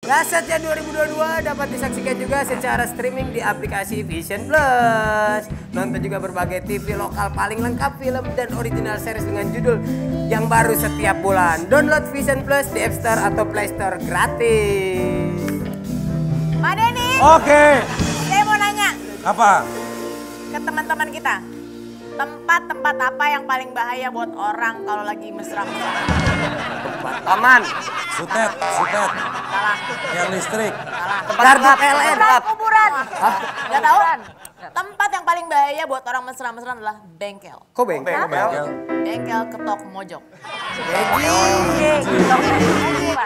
Prasetya 2022 dapat disaksikan juga secara streaming di aplikasi Vision Plus. Nonton juga berbagai TV lokal paling lengkap film dan original series dengan judul yang baru setiap bulan. Download Vision Plus di App Store atau Play Store gratis. Pak Denny. Oke. Saya mau nanya. Apa? Ke teman-teman kita. Tempat-tempat apa yang paling bahaya buat orang kalau lagi mesra-mesra? Taman. Sutet. Salah. Yang listrik. Salah. Gardu PLN. Kuburan. Gak tahu? Tempat yang paling bahaya buat orang mesra-mesra adalah bengkel. Kok bengkel? Bengkel ketok mojok.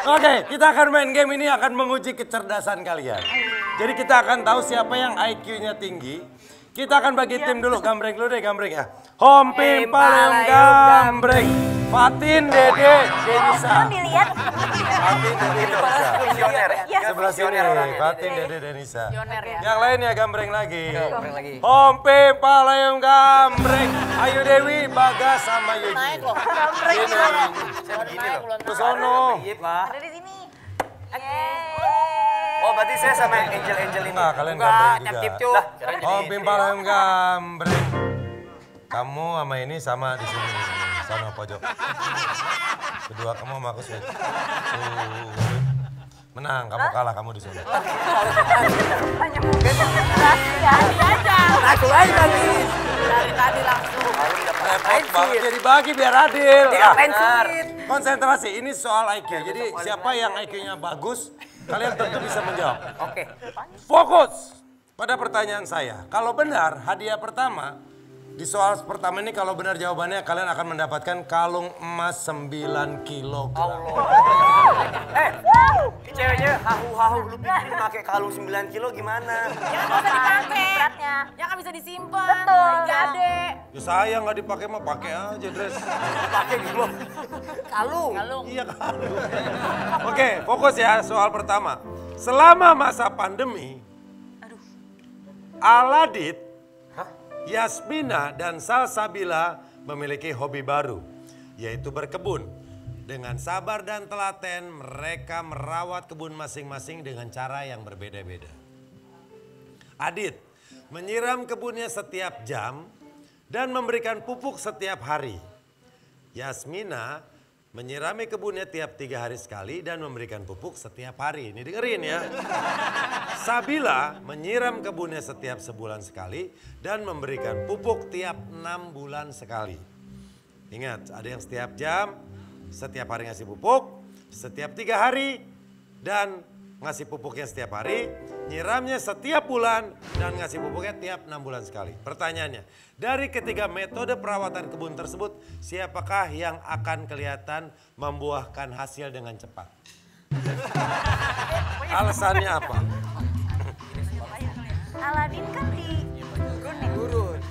Oke, kita akan main game ini akan menguji kecerdasan kalian. Jadi kita akan tahu siapa yang IQ-nya tinggi. Kita akan bagi tim dulu, gambreng dulu deh, gambreng ya. Hompim, Palem, gambreng. Fatin, Dede, Denisa. Dilihat. Fatin, Dede, Denisa. Sebelah sini, Fatin, Dede, Denisa. Pioner ya. Yang lain ya gambreng lagi. Gambreng lagi. Hompim, Palem, gambreng. Ayu Dewi, Bagas sama Yuji. Naik loh. Gambreng naik loh. Ke sono. Ada di sini. Oh, berarti saya sama Angel ini. Nah, kalian Enggak, gambreng cap juga. tip cu. Hompim, Palem, gambreng. Kamu sama ini sama di sini, sana pojok. Kedua kamu sama aku sih. Menang, kamu kalah, kamu di sini. Aku aja lagi. Dari tadi langsung. Repot banget jadi bagi biar adil. Pensiun. Konsentrasi, ini soal IQ. Jadi siapa yang IQ-nya bagus, kalian tentu bisa menjawab. Oke. Fokus pada pertanyaan saya. Kalau benar, hadiah pertama di soal pertama ini kalau benar jawabannya kalian akan mendapatkan kalung emas 9 kg. Ini ceweknya hahu-hahu lu pikirin pakai kalung 9 kilo gimana? Ya nggak usah dipakai. Beratnya. Ya kan bisa disimpan. Betul. Gade. Ya saya nggak dipakai mah pakai aja dress. Pakai gitu. Kalung. Iya kalung. Oke, fokus ya soal pertama. Selama masa pandemi, Aladit, Yasmina dan Salsabila memiliki hobi baru, yaitu berkebun. Dengan sabar dan telaten, mereka merawat kebun masing-masing dengan cara yang berbeda-beda. Adit menyiram kebunnya setiap jam dan memberikan pupuk setiap hari. Yasmina menyirami kebunnya tiap 3 hari sekali dan memberikan pupuk setiap hari. Ini dengerin ya. Sabila menyiram kebunnya setiap sebulan sekali dan memberikan pupuk tiap 6 bulan sekali. Ingat, ada yang setiap jam, setiap hari ngasih pupuk, setiap 3 hari, dan ngasih pupuknya setiap hari, nyiramnya setiap bulan, dan ngasih pupuknya tiap 6 bulan sekali. Pertanyaannya, dari ketiga metode perawatan kebun tersebut, siapakah yang akan kelihatan membuahkan hasil dengan cepat? Alasannya apa? Aladin kan di Gurun.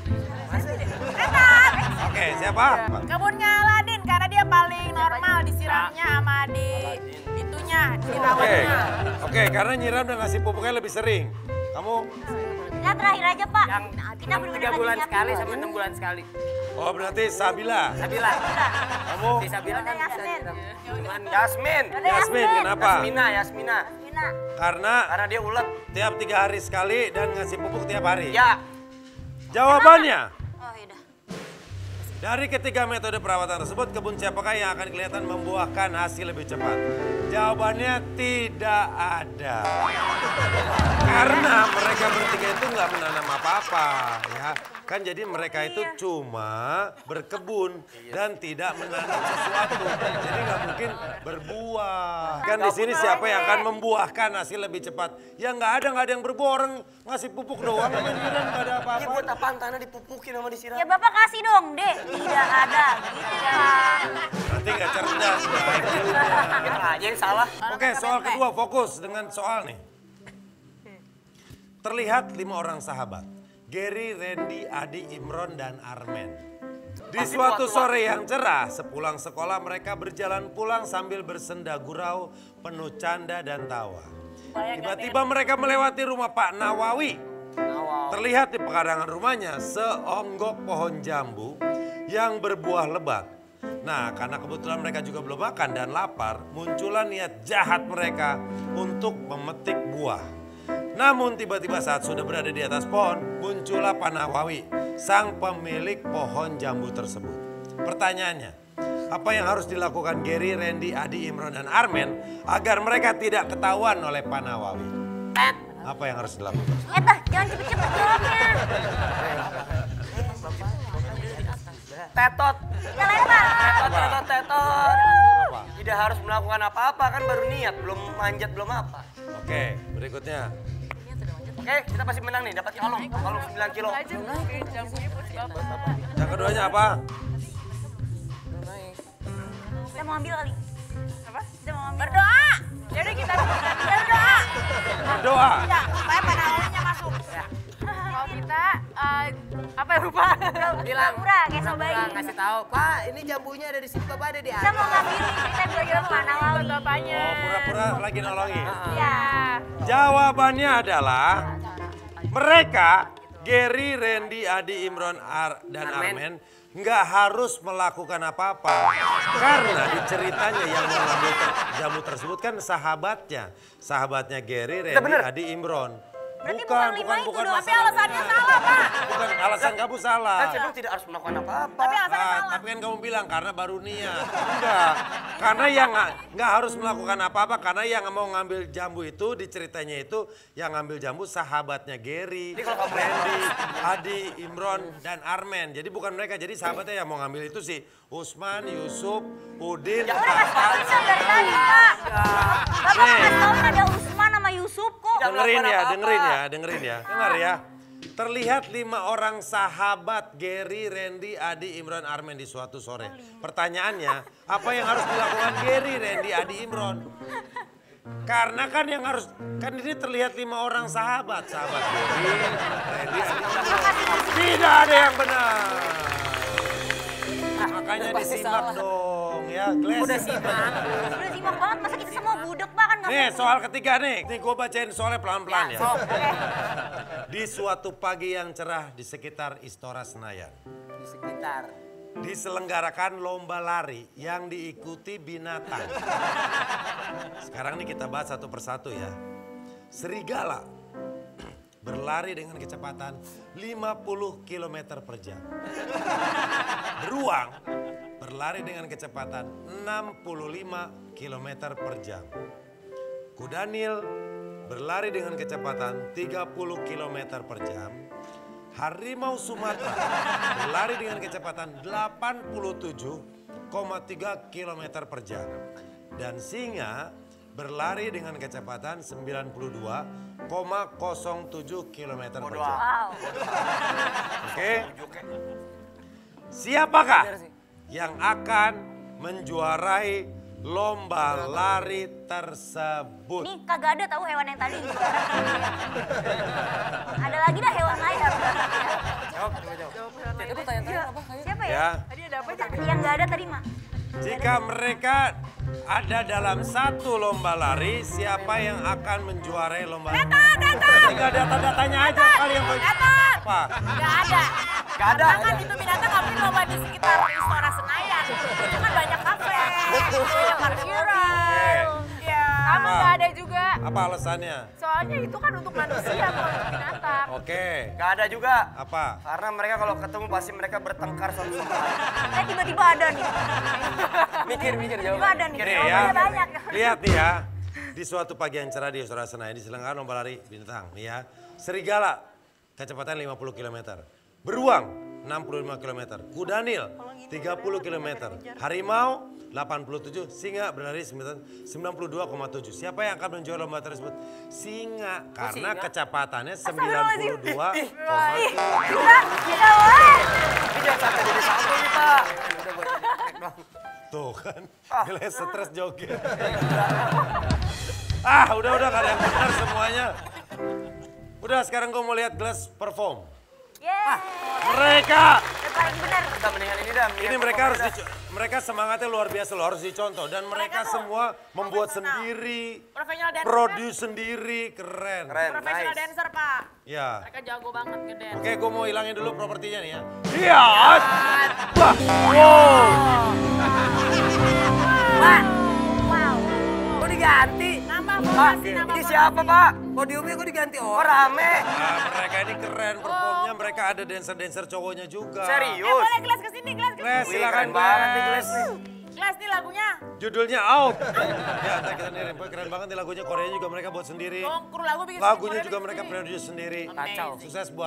Oke, siapa? kebunnya Aladin karena dia paling normal disiramnya sama itunya, dirawatnya. Oke, karena nyiram dan ngasih pupuknya lebih sering. Kamu? Kita terakhir aja Pak. Yang Kita benar-benar 3 bulan lagi sekali nyiapin. sama 6 bulan sekali. Oh berarti Sabila. Sabila. Kamu? Si Sabila kan bisa Yasmin. nyiram. Cuman Yasmin. Yasmin, kenapa? Yasmina. Mina. Karena Dia ulet. tiap 3 hari sekali dan ngasih pupuk tiap hari. Ya. Jawabannya, Oh yaudah. dari ketiga metode perawatan tersebut, kebun siapakah yang akan kelihatan membuahkan hasil lebih cepat? Jawabannya tidak ada. Karena mereka bertiga itu nggak menanam apa-apa, ya. Kan jadi mereka itu cuma berkebun dan tidak menanam sesuatu. Jadi nggak mungkin berbuah. Kan di sini siapa yang akan membuahkan hasil lebih cepat? Ya nggak ada yang berbuah, orang ngasih pupuk doang, sama nyiram nggak ada Ini apa-apa. buat apaan tanah dipupukin sama disiram? Ya Bapak kasih dong, Dek. Tidak ada gitu Pak. Nanti nggak cerdas. Kita aja yang salah. Oke, soal kedua, fokus dengan soal nih. Terlihat 5 orang sahabat. Gary, Randy, Adi, Imron, dan Armen. Di suatu sore yang cerah, sepulang sekolah mereka berjalan pulang sambil bersenda gurau, penuh canda dan tawa. Tiba-tiba mereka melewati rumah Pak Nawawi. Terlihat di pekarangan rumahnya seonggok pohon jambu yang berbuah lebat. Nah, karena kebetulan mereka juga belum makan dan lapar, muncullah niat jahat mereka untuk memetik buah. Namun tiba-tiba saat sudah berada di atas pohon, muncullah Panawawi, sang pemilik pohon jambu tersebut. Pertanyaannya, apa yang harus dilakukan Gary, Randy, Adi, Imron, dan Armen agar mereka tidak ketahuan oleh Panawawi? Apa yang harus dilakukan? Jangan cepet-cepet jawabnya. Tetot. Yang lain apa? Tetot. Apa? Tidak harus melakukan apa-apa, kan baru niat, belum manjat, belum apa. Oke, berikutnya. Oke, kita pasti menang nih, dapat kalung 9 kilo. Yang keduanya apa? Kita mau ambil kali. Apa? Kita mau ambil. Berdoa. Jadi kita berdoa. Berdoa. Ya, supaya Panawawinya masuk. Kalau kita apa ya lupa? Bilang, Pura-pura kayak soal bayi. ngasih tahu, Pak, ini jambunya ada di sini, Bapak ada di Kita atas. mau ngambil, kita bilang Panawawi. Bapaknya. Oh, pura-pura lagi nolongin. Ya. Jawabannya adalah mereka, Gary, Randy, Adi, Imron, dan Armen, nggak harus melakukan apa-apa. Karena di ceritanya yang mengambil jambu tersebut kan sahabatnya Gary, Randy, Adi, Imron. Berarti bukan lima itu dong, tapi alasannya salah, Pak. Bukan alasan kamu salah. Kan saya bilang tidak harus melakukan apa-apa. Tapi alasannya salah. Tapi kan kamu bilang karena baru niat. Enggak. Karena yang nggak harus melakukan apa-apa. Karena yang mau ngambil jambu itu di ceritanya itu yang ngambil jambu sahabatnya Gary, Randy, Adi, Imron, dan Armen. Jadi bukan mereka. Jadi sahabatnya yang mau ngambil itu si Usman, Yusuf, Udin, Udah kasih tauin dong dari tadi, Pak. Bapak kasih tauin ada Usman sama Yusuf kok. Dengerin ya. Dengar ya. Terlihat 5 orang sahabat Gary, Randy, Adi, Imron, Armen di suatu sore. Pertanyaannya, apa yang harus dilakukan Gary, Randy, Adi, Imron? Karena kan ini terlihat 5 orang sahabat Gary, Randy, Adi, Imron. Tidak ada yang benar. Makanya disimak dong ya, Gles. Udah simak. Udah simak banget, masa kita semua budek Pak kan nggak Nih mungkin. soal ketiga nih gue bacain soalnya pelan-pelan ya. Sok. Di suatu pagi yang cerah di sekitar Istora Senayan, Di sekitar. diselenggarakan lomba lari yang diikuti binatang. Sekarang nih kita bahas satu persatu ya. Serigala berlari dengan kecepatan 50 km per jam. Beruang berlari dengan kecepatan 65 km per jam. Kuda Nil berlari dengan kecepatan 30 km per jam. Harimau Sumatera berlari dengan kecepatan 87,3 km per jam. Dan singa berlari dengan kecepatan 92,07 km per jam. Wow. Oke. Siapakah yang akan menjuarai lomba lari tersebut? Ini kagak ada tahu hewan yang tadi juara. Ada lagi dah hewan lain. Jawab. Itu tanya apa? Siapa ya? Ya, Tadi ada apa? Yang nggak ada tadi mah. jika mereka ada dalam satu lomba lari, siapa yang akan menjuarai lomba lari? Tinggal data-datanya aja kali yang apa? Nggak ada. Nggak ada. Karena kan itu binatang nggak punya lomba di sekitar Istora Senayan. Itu kan banyak kafe. Betul. Parkiran. Ya. Kamu Apa? nggak ada juga. Apa alasannya? Soalnya itu kan untuk manusia, bukan untuk binatang. Oke. Gak ada juga. Apa? Karena mereka kalau ketemu pasti mereka bertengkar satu sama lain. Tiba-tiba ada nih. Mikir Tiba-tiba jawaban. ada nih. Nih ya. Jawabannya banyak. Lihat nih ya. Di suatu pagi yang cerah di Istora Senayan diselenggarakan lomba lari binatang nih ya. Serigala kecepatan 50 km. Beruang 65 km. Kuda Nil 30 km. Harimau 87, singa berlari 92,7. Siapa yang akan menjual lomba tersebut? Singa karena kecepatannya 92,7. Kita boleh. Ini jangan sampai jadi satu nih, Pak. Udah buat cek dong. Tuh kan, Gles stres joget. Udah gak ada yang benar semuanya. Udah sekarang gue mau lihat Gles perform. Yeay. Mereka paling benar. Kita mendingan ini dah. Ini mereka semangatnya luar biasa loh, harus dicontoh. Dan mereka semua membuat sendiri, Profesional dancer. produce sendiri, keren. Profesional dancer, Pak. Ya. Mereka jago banget ngedance. Oke, gue mau hilangin dulu propertinya nih ya. Iya. Wah. Pak, Wow. kok diganti? Nambah Pak, formasi, nambah ini formasi. siapa Pak? Podiumnya kok diganti orang? Rame. Nah, mereka ini keren performnya, mereka ada dancer-dancer cowoknya juga. Boleh Glass kesini, Glass kesini. Les, silakan Keren banget nih Glass. Glass nih. Glass nih lagunya. Judulnya Out. Ya, ntar kita nirim. Keren banget nih lagunya, Korea juga mereka buat sendiri. Oh, kru lagu bikin Lagunya sendiri, juga bikin mereka sendiri. produce sendiri. Kacau. Sukses buat